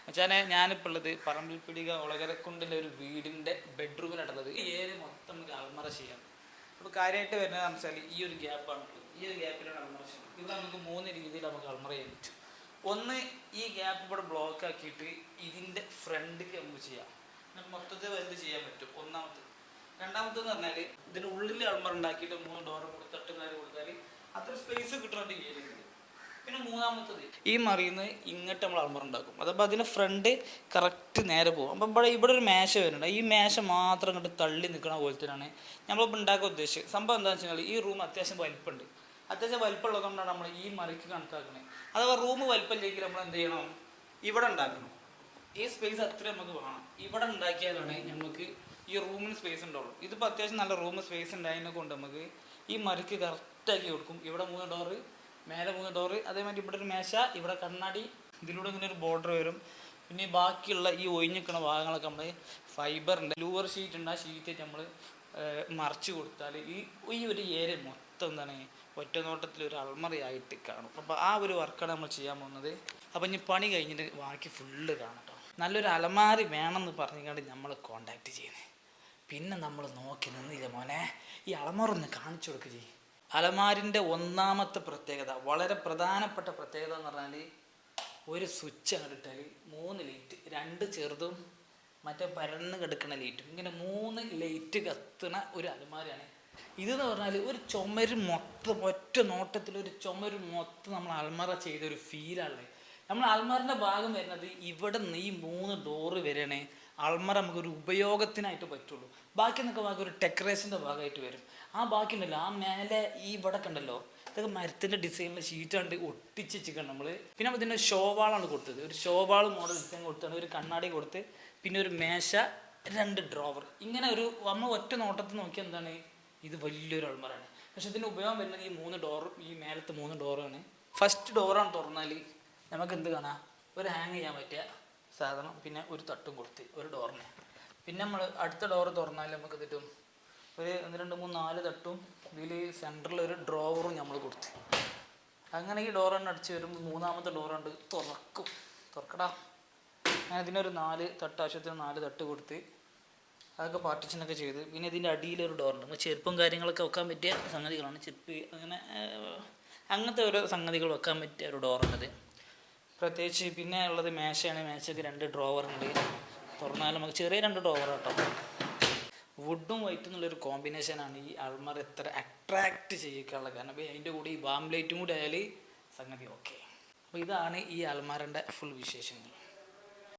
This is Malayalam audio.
വെച്ചാൽ ഞാനിപ്പോൾ ഉള്ളത് പറമ്പിൽപ്പിടിക ഒളകരക്കുണ്ടിലെ ഒരു വീടിൻ്റെ ബെഡ്റൂമിലാണുള്ളത്. ഈ ഏരിയ മൊത്തം നമുക്ക് അൾമറ ചെയ്യാം. അപ്പോൾ കാര്യമായിട്ട് വരുന്നതെന്ന് വെച്ചാൽ ഈ ഒരു ഗ്യാപ്പാണുള്ളത്. ഈ ഒരു ഗ്യാപ്പിലാണ് അൾമറ ചെയ്യുന്നത്. ഇവിടെ നമുക്ക് 3 രീതിയിൽ നമുക്ക് അൾമറ ചെയ്യാൻ പറ്റും. ഒന്ന്, ഈ ഗ്യാപ്പ് ഇവിടെ ബ്ലോക്ക് ആക്കിയിട്ട് ഇതിൻ്റെ ഫ്രണ്ടിലേക്ക് നമുക്ക് ചെയ്യാം. മൊത്തത്തിൽ വലുത് ചെയ്യാൻ പറ്റും. ഒന്നാമത്തെ. രണ്ടാമത്തെന്ന് പറഞ്ഞാൽ ഇതിൻ്റെ ഉള്ളിൽ അൾമറ ഉണ്ടാക്കിയിട്ട് 3 ഡോറ് കൊടുത്തിട്ട് കൊടുത്താൽ അത്ര സ്പേസ് കിട്ടുന്നുണ്ട് ഈ ഏരിയയിൽ. പിന്നെ മൂന്നാമത്തത്, ഈ മറിയുന്ന ഇങ്ങോട്ട് നമ്മൾ അൾമറ ഉണ്ടാക്കും. അതപ്പോൾ അതിൻ്റെ ഫ്രണ്ട് കറക്റ്റ് നേരെ പോകും. അപ്പം ഇവിടെ ഒരു മേശ വരുന്നുണ്ട്. ഈ മേശ മാത്രം ഇങ്ങോട്ട് തള്ളി നിൽക്കണ പോലത്തിനാണ് നമ്മളിപ്പോൾ ഉണ്ടാക്കാൻ ഉദ്ദേശിച്ചത്. സംഭവം എന്താണെന്ന് വെച്ച് കഴിഞ്ഞാൽ ഈ റൂം അത്യാവശ്യം വലിപ്പമുണ്ട്. അത്യാവശ്യം വലിപ്പമുള്ളതുകൊണ്ടാണ് നമ്മൾ ഈ മറിക്ക് കണക്കാക്കുന്നത്. അഥവാ റൂം വലിപ്പമില്ലെങ്കിൽ നമ്മൾ എന്ത് ചെയ്യണം? ഇവിടെ ഉണ്ടാക്കണം. ഈ സ്പേസ് അത്രയും നമുക്ക് വേണം. ഇവിടെ ഉണ്ടാക്കിയാലാണ് നമുക്ക് ഈ റൂമിന് സ്പേസ് ഉണ്ടാവുള്ളൂ. ഇതിപ്പോൾ അത്യാവശ്യം നല്ല റൂം സ്പേസ് ഉണ്ടായതിനെ കൊണ്ട് നമുക്ക് ഈ മറിക്ക് കറക്റ്റാക്കി കൊടുക്കും. ഇവിടെ 3 ഡോറ്, മേലെ 3 ഡോറ്, അതേമാതിരി ഇവിടെ ഒരു മേശ, ഇവിടെ കണ്ണാടി, ഇതിലൂടെ ഇങ്ങനെ ഒരു ബോർഡർ വരും. പിന്നെ ബാക്കിയുള്ള ഈ ഒഴിഞ്ഞിരിക്കുന്ന ഭാഗങ്ങളൊക്കെ നമ്മൾ ഫൈബറിൻ്റെ ലൂവർ ഷീറ്റ് ഉണ്ട്. ആ ഷീറ്റ് നമ്മൾ മറിച്ച് കൊടുത്താൽ ഈ ഒരു ഏരിയ മൊത്തം എന്താണ് ഒറ്റ നോട്ടത്തിൽ ഒരു അൾമറയായിട്ട് കാണും. അപ്പോൾ ആ ഒരു വർക്കാണ് നമ്മൾ ചെയ്യാൻ പോകുന്നത്. അപ്പോൾ ഇനി പണി കഴിഞ്ഞിട്ട് ബാക്കി ഫുള്ള് കാണാം കേട്ടോ. നല്ലൊരു അലമാരി വേണമെന്ന് പറഞ്ഞുകൊണ്ട് നമ്മൾ കോണ്ടാക്ട് ചെയ്യുന്നത്. പിന്നെ നമ്മൾ നോക്കി നിന്നില്ല മോനെ, ഈ അലമാര ഒന്ന് കാണിച്ചു കൊടുക്കുക ചെയ്യും. അലമാരിൻ്റെ ഒന്നാമത്തെ പ്രത്യേകത, വളരെ പ്രധാനപ്പെട്ട പ്രത്യേകത എന്ന് പറഞ്ഞാൽ ഒരു സ്വിച്ച് അങ്ങോട്ടിട്ടാൽ 3 ലൈറ്റ്, 2 ചെറുതും മറ്റേ പരന്ന് കിടക്കുന്ന ലൈറ്റും, ഇങ്ങനെ 3 ലൈറ്റ് കത്തുന്ന ഒരു അലമാരയാണ് ഇതെന്ന് പറഞ്ഞാൽ. ഒരു ചുമര് മൊത്തം ഒറ്റ നോട്ടത്തിൽ ഒരു ചുമര് മൊത്തം നമ്മൾ അൽമറ ചെയ്തൊരു ഫീലാണ്. നമ്മൾ അൽമറിൻ്റെ ഭാഗം വരുന്നത് ഇവിടെ നിന്ന് ഈ 3 ഡോറ് വരെയാണ് അൾമറ നമുക്കൊരു ഉപയോഗത്തിനായിട്ട് പറ്റുള്ളൂ. ബാക്കി എന്നൊക്കെ ഭാഗം ഒരു ഡെക്കറേഷൻ്റെ ഭാഗമായിട്ട് വരും. ആ ബാക്കി ഉണ്ടല്ലോ, ആ മേലെ ഈ ഇവിടെ കണ്ടല്ലോ, ഇതൊക്കെ മരത്തിൻ്റെ ഡിസൈനിൽ ഷീറ്റാണ്ട് ഒട്ടിച്ച് വെച്ചിട്ടുണ്ട് നമ്മൾ. പിന്നെ ഇതിൻ്റെ ഷോവാളാണ് കൊടുത്തത്. ഒരു ഷോവാൾ മോഡൽ ഡിസൈൻ കൊടുത്താണ്, ഒരു കണ്ണാടി കൊടുത്ത്, പിന്നെ ഒരു മേശ, 2 ഡ്രോവർ. ഇങ്ങനെ ഒരു നമ്മൾ ഒറ്റ നോട്ടത്തിൽ നോക്കിയാൽ എന്താണ്, ഇത് വലിയൊരു അൾമറാണ്. പക്ഷെ ഇതിൻ്റെ ഉപയോഗം വരുന്നത് ഈ 3 ഡോറും, ഈ മേലത്തെ 3 ഡോറാണ്. ഫസ്റ്റ് ഡോറാണ് തുറന്നാൽ നമുക്ക് എന്ത് കാണാം? ഒരു ഹാങ് ചെയ്യാൻ പറ്റിയ സാധനം, പിന്നെ ഒരു തട്ടും കൊടുത്ത് ഒരു ഡോറിന്. പിന്നെ നമ്മൾ അടുത്ത ഡോറ് തുറന്നാൽ നമുക്ക് കിട്ടും ഒരു 1 2 3 4 തട്ടും, ഇതിൽ സെൻറ്ററിൽ ഒരു ഡ്രോവറും നമ്മൾ കൊടുത്ത്. അങ്ങനെ ഈ ഡോറെണ്ണം അടിച്ച് വരുമ്പോൾ 3ാമത്തെ ഡോറുണ്ട് തുറക്കടാ. അങ്ങനെ ഇതിനൊരു 4 തട്ട്, ആവശ്യത്തിന് 4 തട്ട് കൊടുത്ത് അതൊക്കെ പാർട്ടിഷനൊക്കെ ചെയ്ത്. പിന്നെ ഇതിൻ്റെ അടിയിലൊരു ഡോറുണ്ട്, നമ്മൾ ചെരുപ്പും കാര്യങ്ങളൊക്കെ വെക്കാൻ പറ്റിയ സംഗതികളാണ്. ചെരുപ്പ് അങ്ങനെ അങ്ങനത്തെ ഓരോ സംഗതികൾ വെക്കാൻ പറ്റിയ ഒരു ഡോറുണ്ടത് പ്രത്യേകിച്ച്. പിന്നെ ഉള്ളത് മേശയാണ്. മേശയ്ക്ക് 2 ഡ്രോവറുണ്ട്. തുറന്നാൽ നമുക്ക് ചെറിയ 2 ഡ്രോവർ കേട്ടോ. വുഡും വൈറ്റും എന്നുള്ളൊരു കോമ്പിനേഷനാണ് ഈ അൾമറ എത്ര അട്രാക്റ്റ് ചെയ്യിക്കാനുള്ള കാരണം. അപ്പോൾ അതിൻ്റെ കൂടെ ഈ വാം ലൈറ്റും കൂടി ആയാൽ സംഗതി ഓക്കെ. അപ്പോൾ ഇതാണ് ഈ അൾമറൻ്റെ ഫുൾ വിശേഷങ്ങൾ.